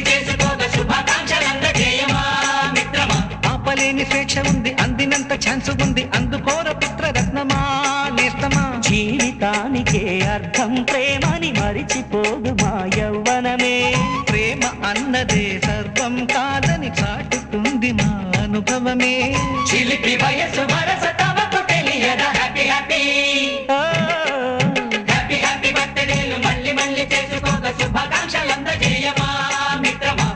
మళ్ళీ చేసుకోగా శుభాకాంక్షలందజేయమా మిత్రమా. ఆపలేని స్వేచ్ఛ ఉంది, అందినంత ఛాన్స్ ఉంది, అందుకోర పుత్రరత్నమా నేస్తమా. జీవితానికే అర్థం ప్రేమని మరిచిపోదు మా యవ్వనమే. ప్రేమ అన్నదే సర్వం కాదని చాటుతుంది మా అనుభవమే. చిలిపి వయసు వరస తమకు తెలియదా హ్యాపీ హ్యాపీ హ్యాపీ హ్యాపీ బర్త్డేలు మళ్ళీ మళ్ళీ చేసుకోగా శుభాకాంక్షలందజేయమా మిత్రమా.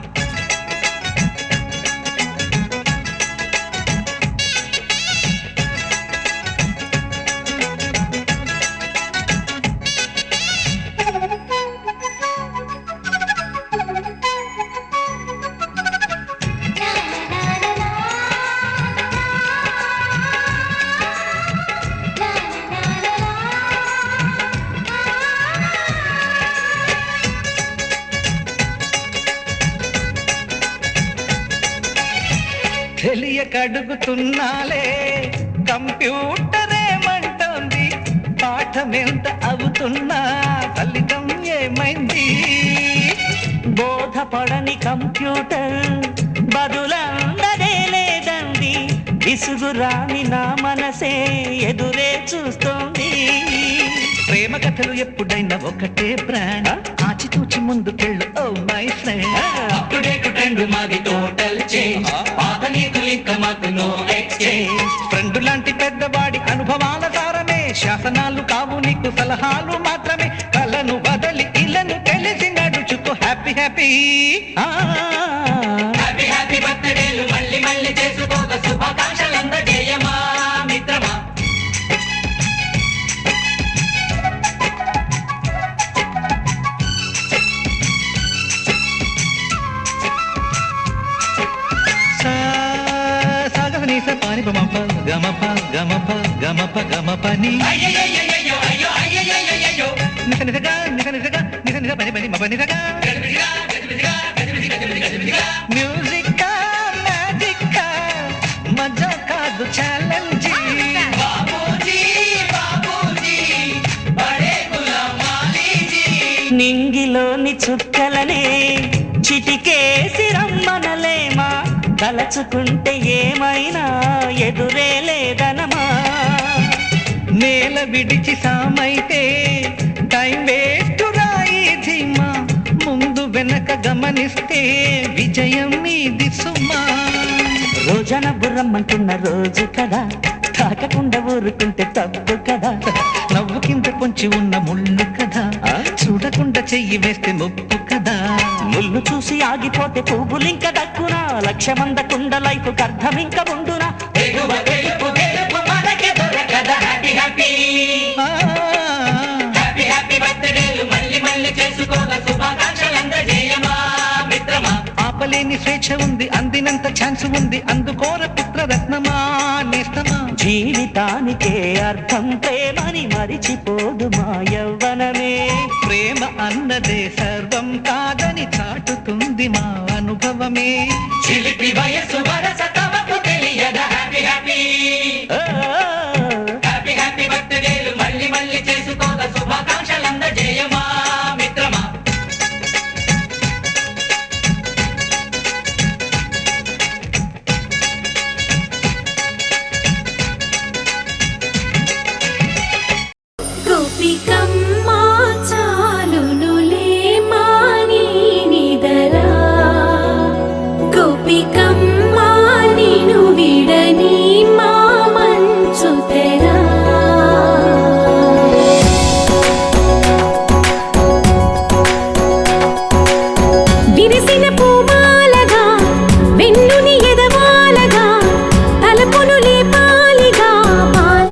తెలియకడుగుతున్నాలే కంప్యూటరేమంటోంది, పాఠమెంత అవుతున్నా ఫలితం ఏమైంది. బోధపడని కంప్యూటర్ బదులందదే లేదండి. విసుగురాని నా మనసే ఎదురే చూస్తోంది. ప్రేమ కథలు ఎప్పుడైనా ఒకటే బ్రాండ్, ఆచితూచి ముందుకెళ్ళు oh my friend. Up to date trend మాది టోటల్ చేంజ్, పాత నీతులు ఇంకా మాకు నో ఎక్స్చేంజ్. ఫ్రెండ్ లాంటి పెద్దవాడి అనుభవాల సారమే, శాసనాలు కావు నీకు సలహాలు మాత్రమే. కలను బదలి ఇలను తెలిసి నడుచుకో హ్యాపీ హ్యాపీ హ్యాపీ హ్యాపీ బర్త్డేలు మళ్ళీ మళ్ళీ చేసుకోగా శుభాకాంక్షలందజేయమా మిత్రమా. సాగనీస పాని బమప గమప గమప గమప గమపని అయ్యయ్యయ్యయ్యో అయ్యో అయ్యయ్యయ్యయ్యో నిస నిసగా నిస నిసగా నిస నిస పని పని మప నిసగా. గజిబిజిగా గజిబిజిగా గజిబిజిగా గజిబిజిగా మ్యూజిక్ మ్యాజిక్ మజా కాదు ఛాలెంజ్. బాబూజీ బాబూజీ బడే గులాం మాలీజీ. నింగిలోని చుక్కలనే చిటికేసి రమ్మనలేమా, తలచుకుంటే ఏమైనా ఎదురే లేదనమా. నేల విడిచి సామైతే టైం వేస్ట్ రాయి ధీమా, ముందు వెనక గమనిస్తే విజయం నీది సుమా. రోజన బుర్రమ్మంటున్న రోజు కదా, తాకకుండా ఊరుకుంటే తప్పు కదా. నవ్వు కింద పొంచి ఉన్న ముళ్ళు కదా, చూడకుండా చెయ్యి వేస్తే ముప్పు కదా. ముళ్ళు చూసి ఆగిపోతే పువ్వులింక దక్కునా, లక్ష్యమందకుండా లైఫ్ అర్థం ఇంక ఉండునా. ఎగువ గెలుపు గెలుపు మనకే దొరకదా హ్యాపీ హ్యాపీ హ్యాపీ హ్యాపీ బర్త్డేలు మళ్ళీ మళ్ళీ చేసుకోగా శుభాకాంక్షలందజేయమా మిత్రమా. ఆపలేని స్వేచ్ఛ ఉంది, అందినంత ఛాన్స్ ఉంది, అందుకోర పుత్రరత్నమా నేస్తమా. జీవితానికే అర్థం ప్రేమని మరిచిపోదు మా యవ్వనమే. ప్రేమ అన్నదే సర్వం కాదని చాటుతుంది మా అనుభవమే. చిలిపి వయసు వరస తమకు తెలియదా హ్యాపీ హ్యాపీ హ్యాపీ హ్యాపీ బర్త్డేలు మళ్ళీ మళ్ళీ చేసుకోగా శుభాకాంక్షలందజేయమా మిత్రమా. Gopi come